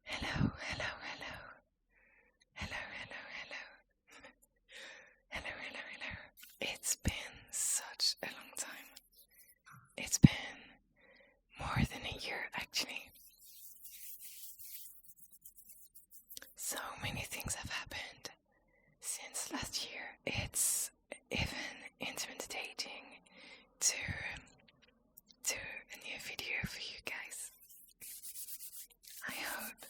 Hello, hello, hello. Hello, hello, hello. Hello, hello, hello. It's been such a long time. It's been more than a year, actually. So many things have happened since last year. It's even intimidating to a new video for you guys. I hope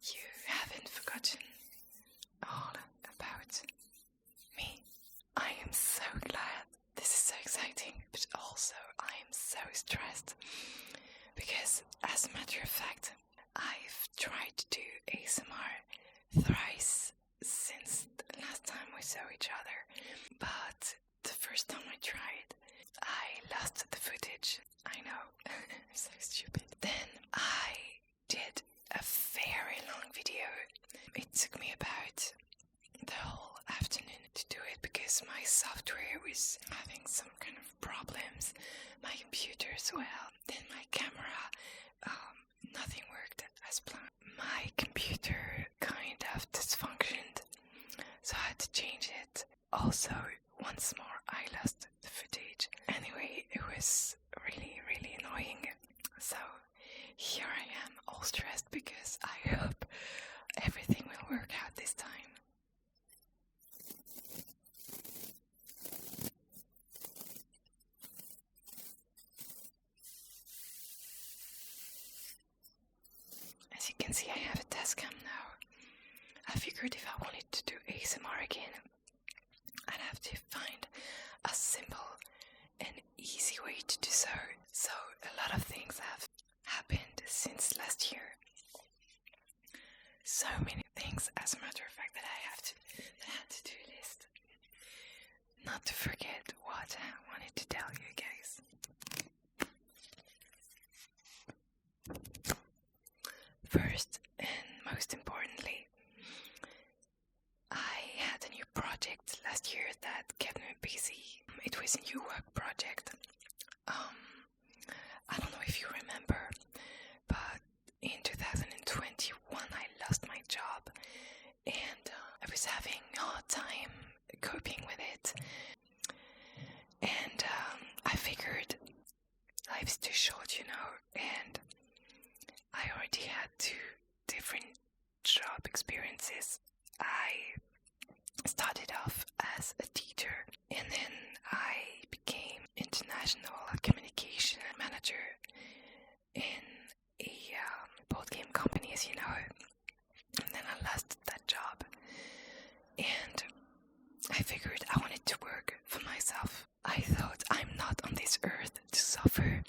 you haven't forgotten all about me. I am so glad. This is so exciting, but also I am so stressed because, as a matter of fact, I've tried to do ASMR thrice since the last time we saw each other, but the first time I tried, I lost the footage. I know, so stupid. Then I did a very long video. It took me about the whole afternoon to do it because my software was having some kind of problems, my computer as well. Then my camera, nothing worked as planned. My computer kind of dysfunctioned, so I had to change it. Also, once more, I lost the footage. Anyway, it was really, really annoying. So here I am, all stressed because I hope everything will work out this time. As you can see, I have a test cam now. I figured if I wanted to do ASMR again, I'd have to find a simple and easy way to do so. So a lot of things have happened since last year. So many things, as a matter of fact, that I had to do list. Not to forget what I wanted to tell you guys. First and most importantly, I had a new project last year that kept me busy. It was a new work project. I don't know if you remember, but in 2021 I lost my job and I was having a hard time coping with it. And I figured life's too short, and I already had 2 different job experiences. I started off as a teacher and then I became international communication manager in a board game company, as you know. And then I lost that job and I figured I wanted to work for myself. I thought I'm not on this earth to suffer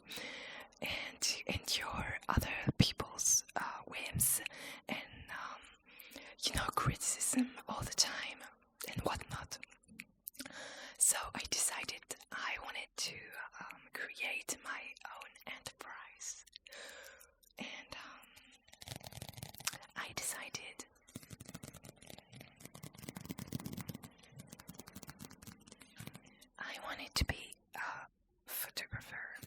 and to endure other people's whims and criticism all the time and whatnot. So I decided I wanted to create my own enterprise, and I decided I wanted to be a photographer.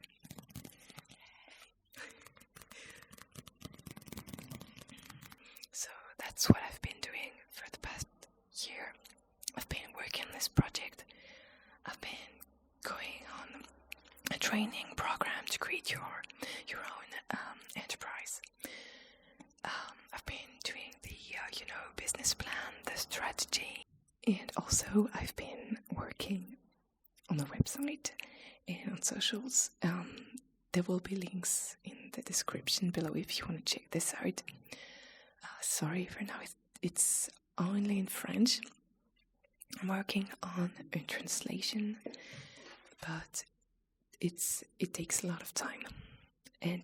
So that's what I've been doing for the past year. I've been working on this project. I've been going on a training program to create your own enterprise. I've been doing the business plan, the strategy, and also I've been working on the website and on socials. There will be links in the description below if you want to check this out. Sorry for now, it's only in French. I'm working on a translation, but it takes a lot of time, and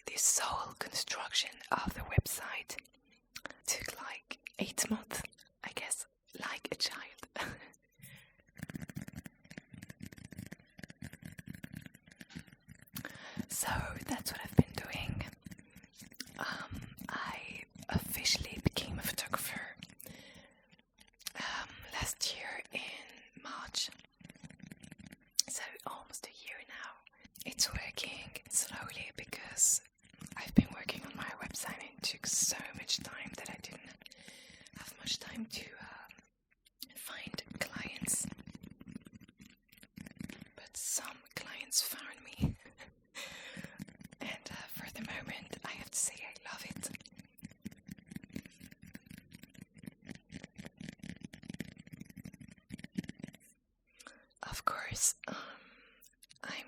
the sole construction of the website took like 8 months, I guess, like a child. So that's what I've been doing. I officially became a photographer last year in March, so almost a year now. It it's working slowly because I've been working on my website and it took so much time that I didn't have much time to find clients. But some clients found me. And for the moment, I have to say I love it. Of course, I'm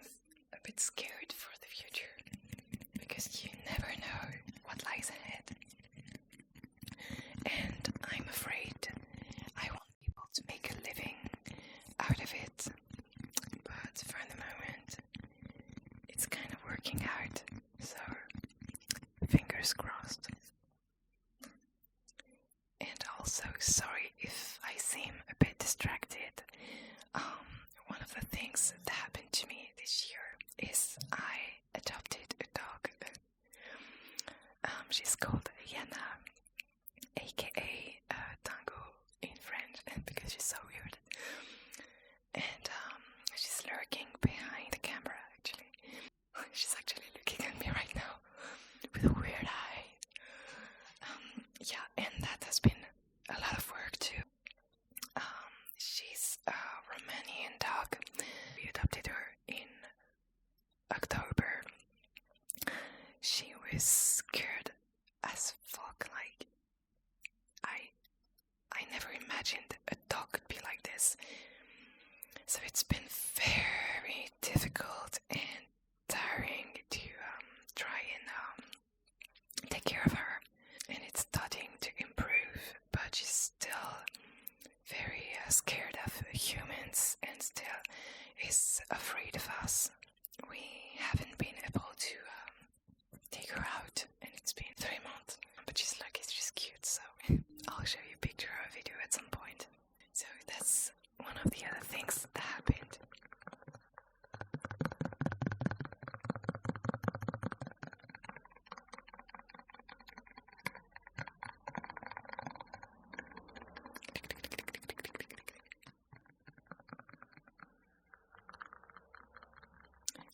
a bit scared for the future because you never know what lies ahead. And I'm afraid I want people to make a living out of it. But for the moment, it's kind of working out. So, fingers crossed. And also, sorry if I seem a bit distracted. One of the things that happened to me this year is I adopted a dog. She's called Yana, aka Tango in French, because she's so weird. And she's lurking behind the camera, actually. She's actually looking at me right now with a weird eye. Yeah, and that has been a lot of work too. She's a Romanian dog. We adopted her in October. She was scared as fuck. Like, I never imagined a dog could be like this. So it's been very difficult and tiring to try and take care of her. And it's starting to improve, but she's still very scared of humans and still is afraid of us. We haven't been able to take her out, and it's been 3 months. But she's lucky, she's cute, so I'll show you a picture or a video at some point. So that's one of the other things that happened.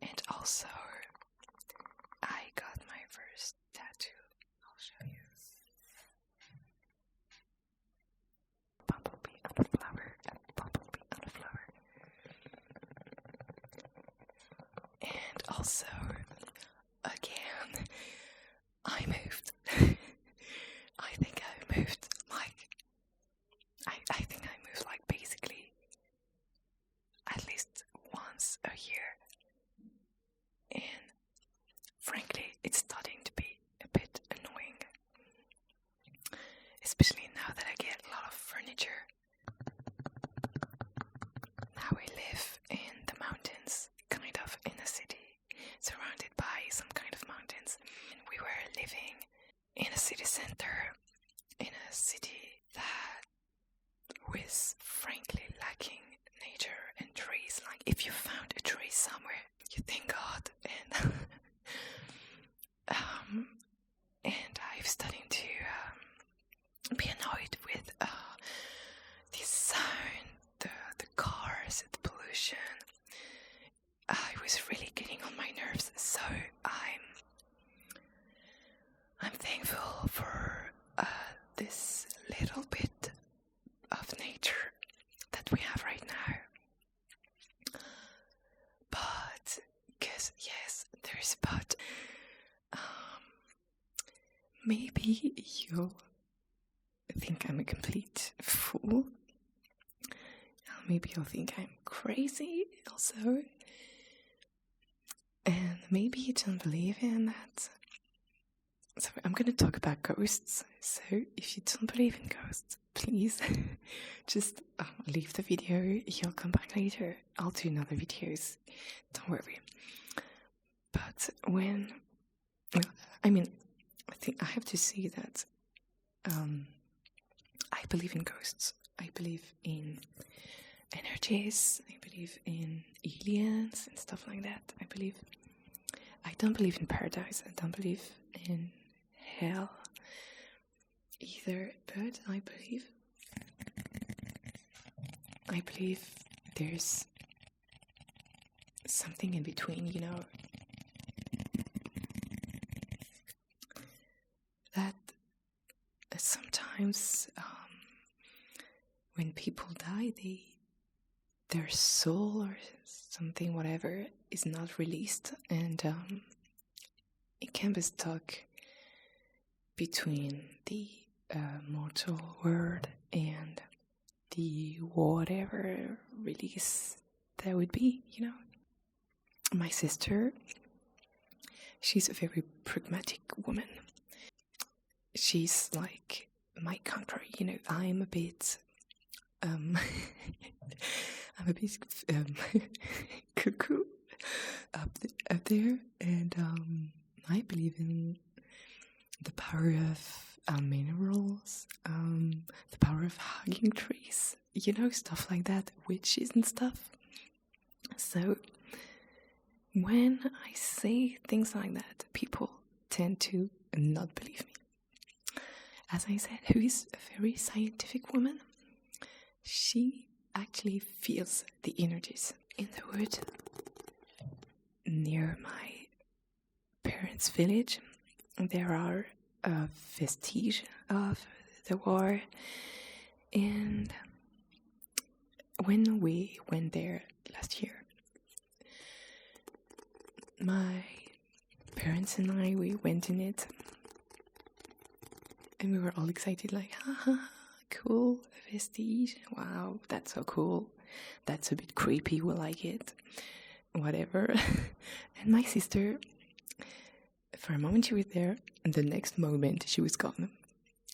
And also, I got my first tattoo. I'll show you. Bumblebee on a flower, a bumblebee on a flower. And also, again, I moved. I think I moved basically at least once a year. And frankly, it's starting to be a bit annoying. Especially now that I get a lot of furniture. Now we live in the mountains, kind of in a city, surrounded by some kind of mountains. And we were living in a city center, in a city that was frankly lacking nature and trees. Like, if you found a tree somewhere, you thank God. And and I've started to be annoyed with the sound, the cars, the pollution. It was really getting on my nerves. So I'm thankful for this little bit of nature that we have right now. But, because yes, there's a but. Maybe you think I'm a complete fool. Maybe you'll think I'm crazy also. And maybe you don't believe in that. So I'm going to talk about ghosts. So if you don't believe in ghosts, please just leave the video. You'll come back later. I'll do another videos. Don't worry. But I think I have to say that I believe in ghosts. I believe in energies. I believe in aliens and stuff like that. I don't believe in paradise. I don't believe in hell either. But I believe there's something in between, that sometimes when people die, their soul or something, whatever, is not released, and it can be stuck between the mortal world and the whatever release that would be, My sister, she's a very pragmatic woman. She's like my contrary, I'm a bit I'm a bit cuckoo up there, and I believe in the power of minerals, the power of hugging trees, stuff like that, witches and stuff. So when I say things like that, people tend to not believe me. As I said, who is a very scientific woman, she actually feels the energies in the wood near my parents' village. There are vestiges of the war, and when we went there last year, my parents and I, we went in it, and we were all excited, like, haha, cool, a vestige, wow, that's so cool, that's a bit creepy, we like it, whatever. And my sister, for a moment she was there, and the next moment she was gone,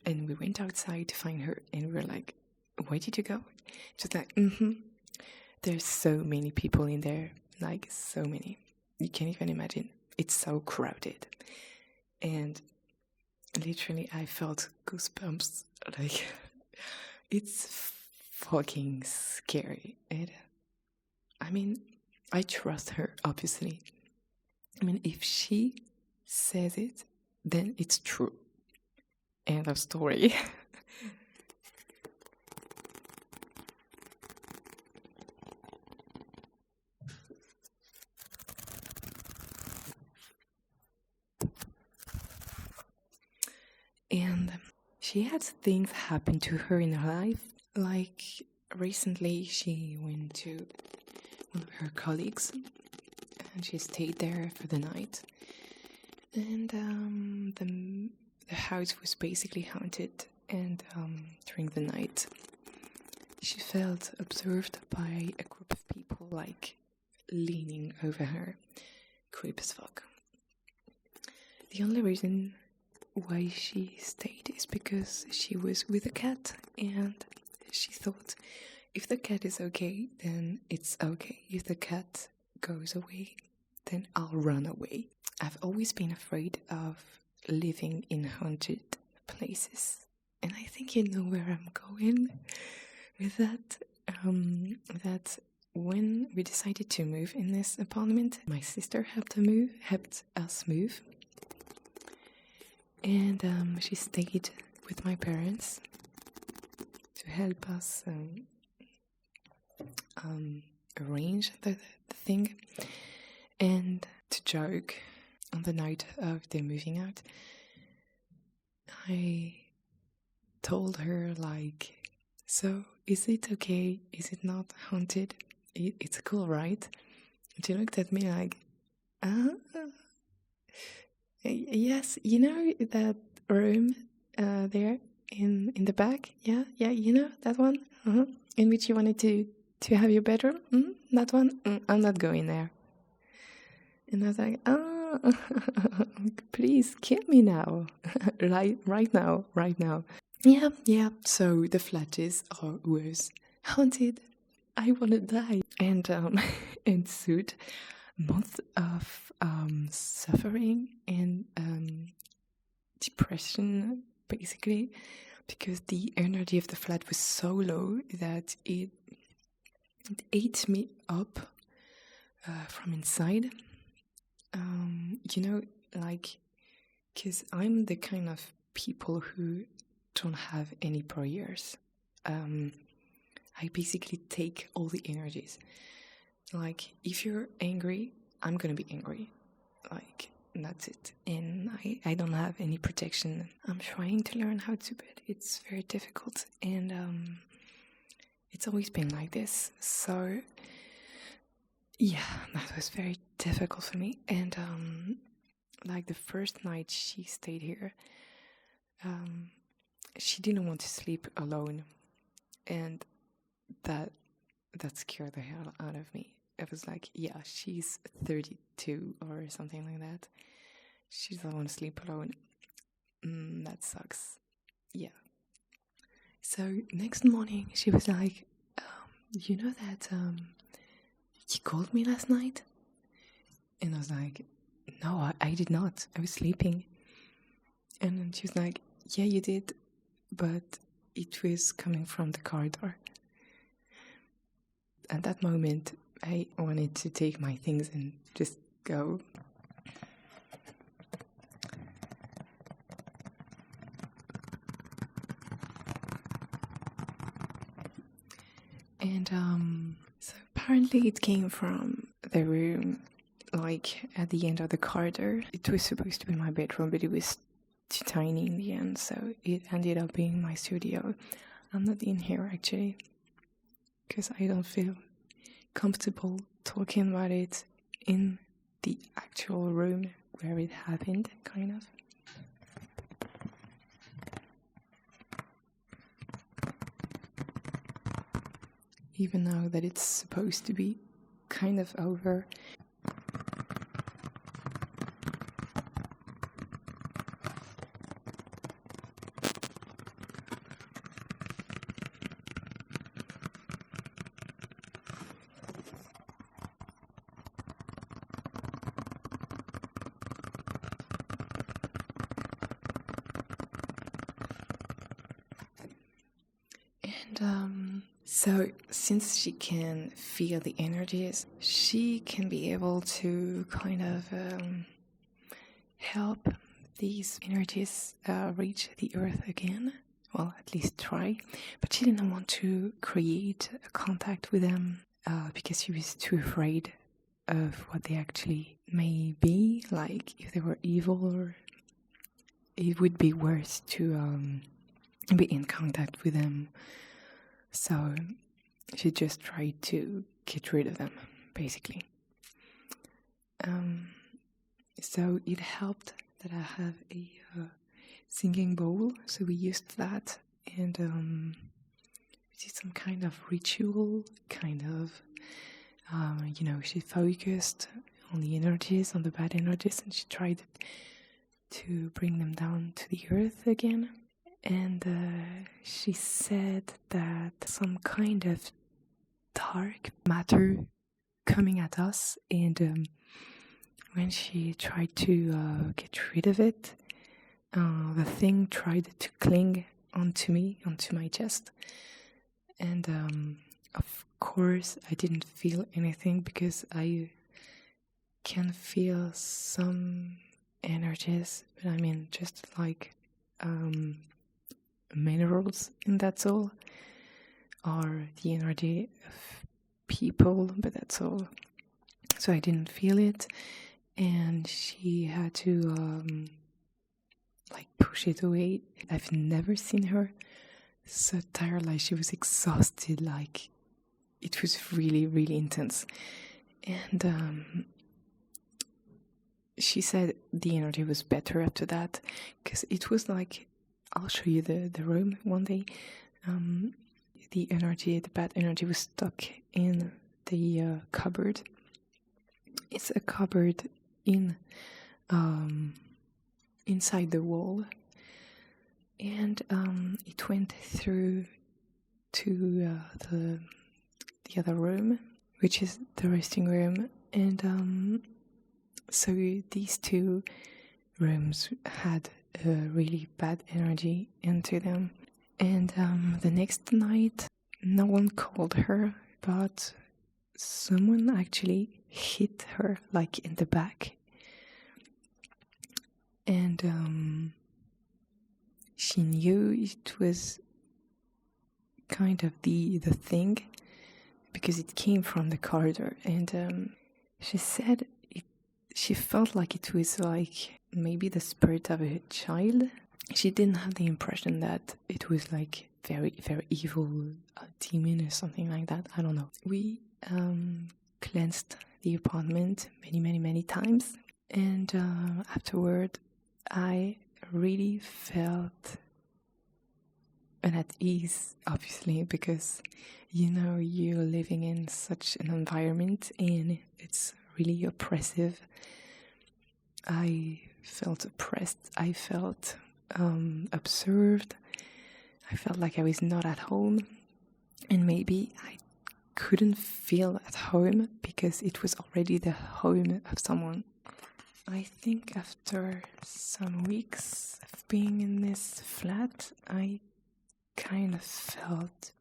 and we went outside to find her, and we were like, where did you go? She's like, there's so many people in there, like, so many, you can't even imagine, it's so crowded. And literally I felt goosebumps, like, it's fucking scary. I trust her, obviously. If she says it, then it's true. End of story. And she had things happen to her in her life. Like, recently she went to one of her colleagues and she stayed there for the night. And the house was basically haunted. And during the night, she felt observed by a group of people, like, leaning over her. Creep as fuck. The only reason why she stayed is because she was with a cat, and she thought, if the cat is okay, then it's okay. If the cat goes away, then I'll run away. I've always been afraid of living in haunted places, and I think you know where I'm going with that. That when we decided to move in this apartment, my sister helped us move. And she stayed with my parents to help us arrange the thing. And to joke, on the night of the moving out, I told her, like, so is it okay? Is it not haunted? It's cool, right? And she looked at me like, yes, you know that room there in the back? Yeah, you know that one? In which you wanted to have your bedroom? That one? I'm not going there. And I was like, please kill me now. right now. Yeah, so the flat was haunted. I want to die. And ensued months of suffering and depression, basically, because the energy of the flat was so low that it ate me up from inside. Because I'm the kind of people who don't have any prayers. I basically take all the energies. Like, if you're angry, I'm gonna be angry. Like, that's it. And I don't have any protection. I'm trying to learn how to, but it's very difficult. And it's always been like this. So, yeah, that was very difficult for me. And like the first night she stayed here, she didn't want to sleep alone. And that scared the hell out of me. It was like, yeah, she's 32 or something like that. She doesn't want to sleep alone. That sucks. Yeah. So next morning, she was like, you know that you called me last night? And I was like, no, I did not. I was sleeping. And then she was like, yeah, you did, but it was coming from the corridor. At that moment, I wanted to take my things and just go. And so apparently it came from the room, like at the end of the corridor. It was supposed to be my bedroom, but it was too tiny in the end, so it ended up being my studio. I'm not in here actually, because I don't feel comfortable talking about it in the actual room where it happened, kind of. Even though that it's supposed to be kind of over. And so since she can feel the energies, she can be able to kind of help these energies reach the earth again. Well, at least try. But she didn't want to create a contact with them because she was too afraid of what they actually may be. Like, if they were evil, or it would be worse to be in contact with them. So she just tried to get rid of them, basically. So it helped that I have a singing bowl, so we used that, and we did some kind of ritual, she focused on the energies, on the bad energies, and she tried to bring them down to the earth again. And she said that some kind of dark matter coming at us, and when she tried to get rid of it, the thing tried to cling onto me, onto my chest. And of course I didn't feel anything, because I can feel some energies, but I mean just like minerals in that soul, or the energy of people, but that's all. So I didn't feel it, and she had to push it away. I've never seen her so tired, like she was exhausted, like it was really, really intense. And she said the energy was better after that, because it was like, I'll show you the room one day. The bad energy was stuck in the cupboard. It's a cupboard inside the wall, and it went through to the other room, which is the resting room, and so these two rooms had a really bad energy into them. And the next night, no one called her, but someone actually hit her, like in the back. And she knew it was kind of the thing, because it came from the corridor, and she said she felt like it was like maybe the spirit of a child. She didn't have the impression that it was like very, very evil demon or something like that. I don't know. We cleansed the apartment many times, and afterward I really felt at ease, obviously, because you're living in such an environment and it's really oppressive. I felt oppressed. I felt observed. I felt like I was not at home, and maybe I couldn't feel at home because it was already the home of someone. I think after some weeks of being in this flat, I kind of felt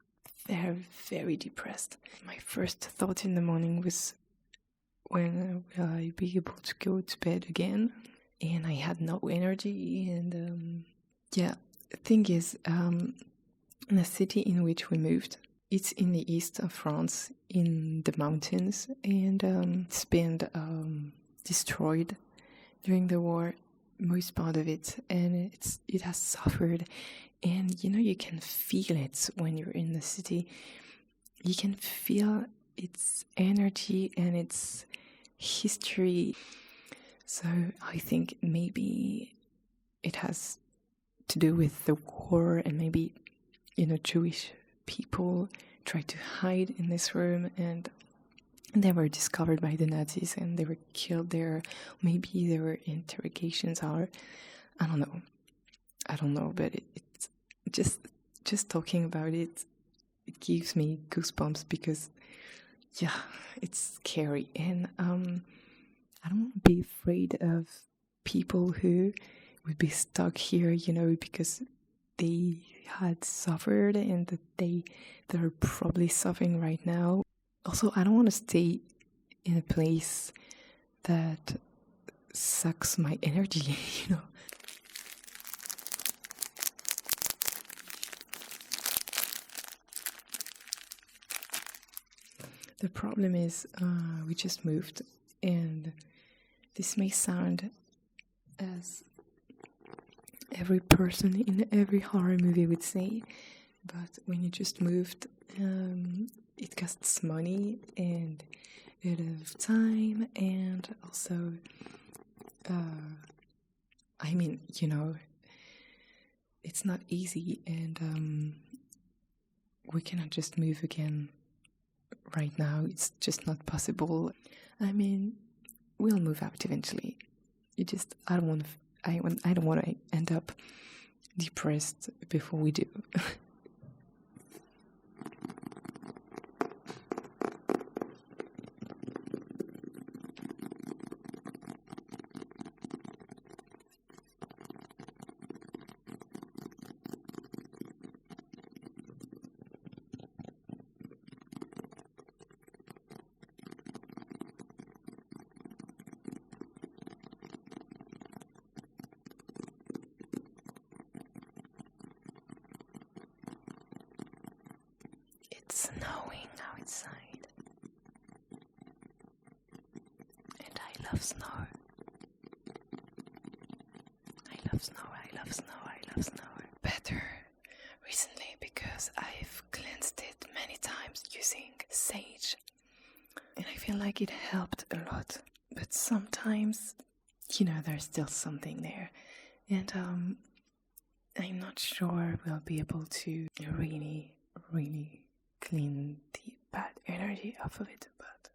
very, very depressed. My first thought in the morning was, when will I be able to go to bed again? And I had no energy, and the thing is, the city in which we moved, it's in the east of France, in the mountains, and it's been destroyed during the war, most part of it, and it has suffered. And you can feel it when you're in the city. You can feel its energy and its history. So I think maybe it has to do with the war, and maybe Jewish people tried to hide in this room, and they were discovered by the Nazis and they were killed there. Maybe there were interrogations, or I don't know, but it's just talking about it gives me goosebumps, because it's scary, and I don't want to be afraid of people who would be stuck here, because they had suffered and that they're probably suffering right now. Also, I don't want to stay in a place that sucks my energy, The problem is, we just moved, and this may sound as every person in every horror movie would say, but when you just moved, it costs money and a lot of time, and also, it's not easy, and we cannot just move again right now. It's just not possible. We'll move out eventually. I don't want to end up depressed before we do. It's snowing outside, and I love snow. I love snow. Better recently, because I've cleansed it many times using sage, and I feel like it helped a lot. But sometimes, there's still something there, and I'm not sure we'll be able to really clean the bad energy off of it, but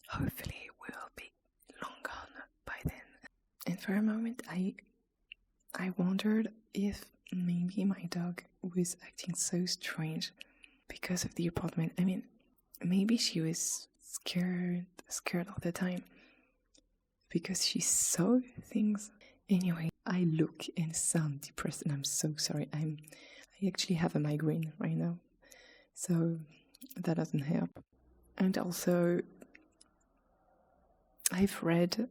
hopefully we'll be long gone by then. And for a moment I wondered if maybe my dog was acting so strange because of the apartment. Maybe she was scared all the time because she saw things. Anyway, I look and sound depressed, and I'm so sorry. I actually have a migraine right now, so that doesn't help. And also, I've read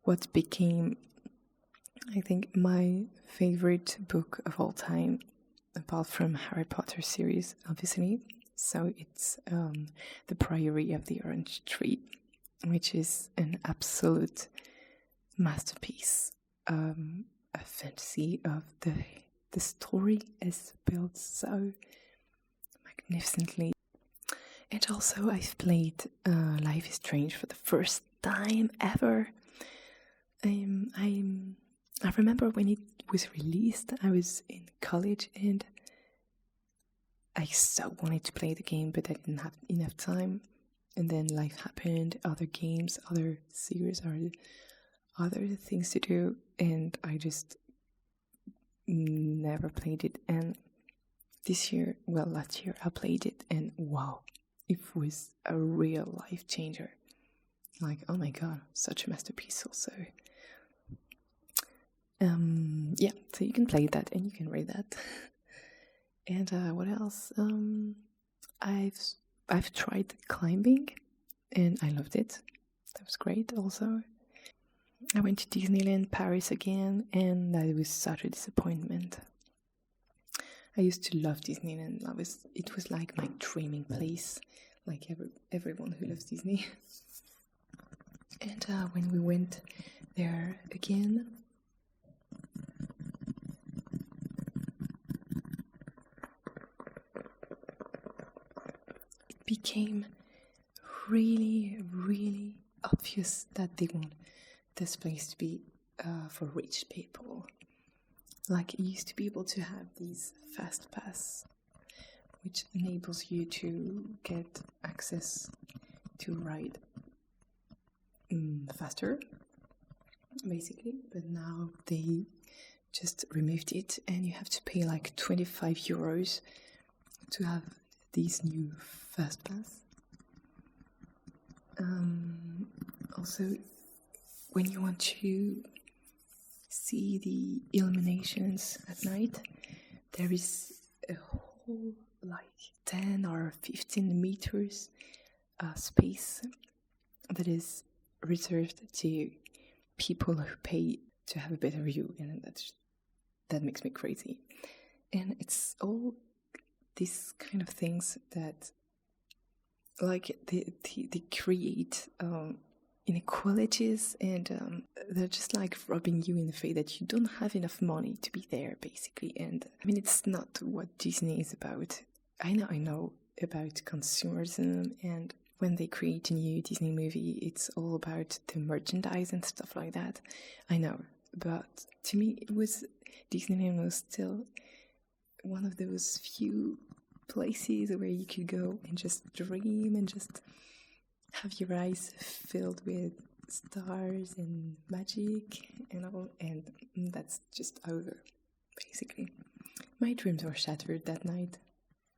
what became, I think, my favorite book of all time. apart from Harry Potter series, obviously. So it's The Priory of the Orange Tree, which is an absolute masterpiece. A fantasy of the story is built so magnificently. And also I've played Life is Strange for the first time ever. I remember when it was released, I was in college and I so wanted to play the game, but I didn't have enough time. And then life happened, other games, other series, or other things to do, and I just never played it. And last year I played it, and wow, it was a real life changer. Like, oh my god, such a masterpiece also. Yeah, so you can play that and you can read that. And what else? I've tried climbing and I loved it. That was great also. I went to Disneyland Paris again, and that was such a disappointment. I used to love Disneyland. It was like my dreaming place, like everyone who loves Disney. And when we went there again, it became really, really obvious that they want this place to be for rich people. Like, you used to be able to have these fast pass, which enables you to get access to ride faster, basically. But now they just removed it, and you have to pay like 25 euros to have these new fast pass. Also, when you want to see the illuminations at night, there is a whole like 10 or 15 meters space that is reserved to people who pay to have a better view, and that makes me crazy. And it's all these kind of things that, like, they create inequalities, and they're just like rubbing you in the face that you don't have enough money to be there, basically. And I mean, it's not what Disney is about. I know about consumerism, and when they create a new Disney movie, it's all about the merchandise and stuff like that. I know, but to me, Disneyland was still one of those few places where you could go and just dream and just have your eyes filled with stars and magic and all, and that's just over, basically. My dreams were shattered that night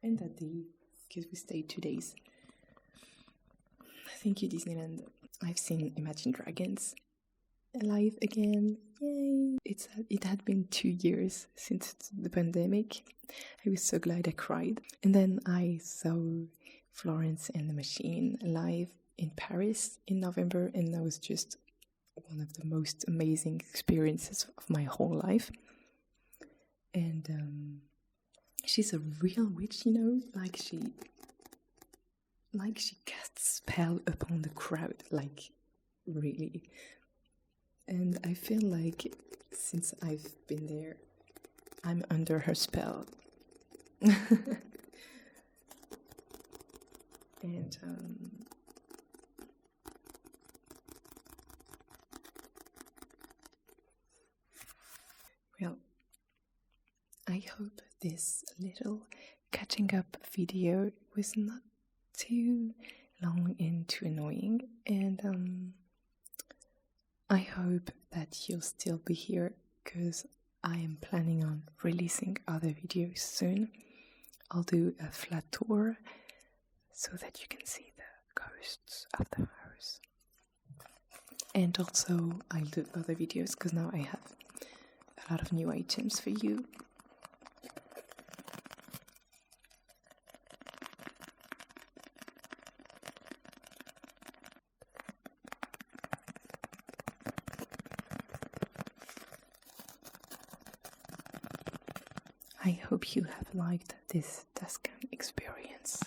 and that day, because we stayed 2 days. Thank you, Disneyland. I've seen Imagine Dragons alive again. Yay! It had been 2 years since the pandemic. I was so glad I cried. And then I saw Florence and the Machine live in Paris in November, and that was just one of the most amazing experiences of my whole life. And she's a real witch, you know, like she casts spell upon the crowd, like, really. And I feel like since I've been there, I'm under her spell. And well, I hope this little catching up video was not too long and too annoying, and I hope that you'll still be here, because I am planning on releasing other videos soon. I'll do a flat tour so that you can see the ghosts of the house. And also I'll do other videos, because now I have a lot of new items for you. I hope you have liked this Tascam experience.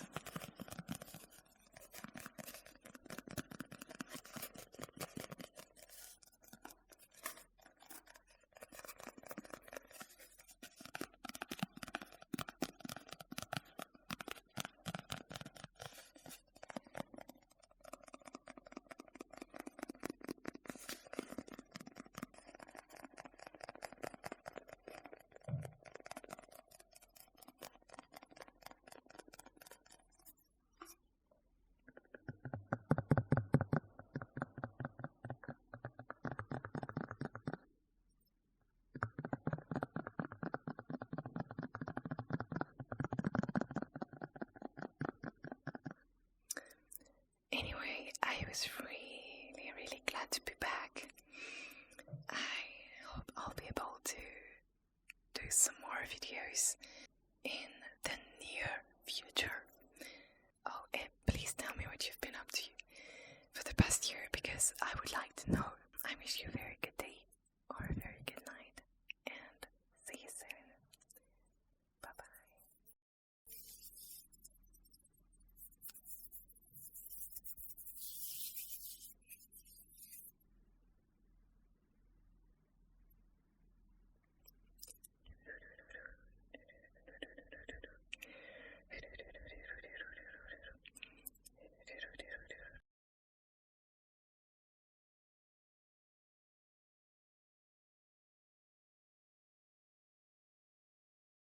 Anyway, I was really glad to be back. I hope I'll be able to do some more videos in the near future. Oh, and please tell me what you've been up to for the past year, because I would like to know. I wish you very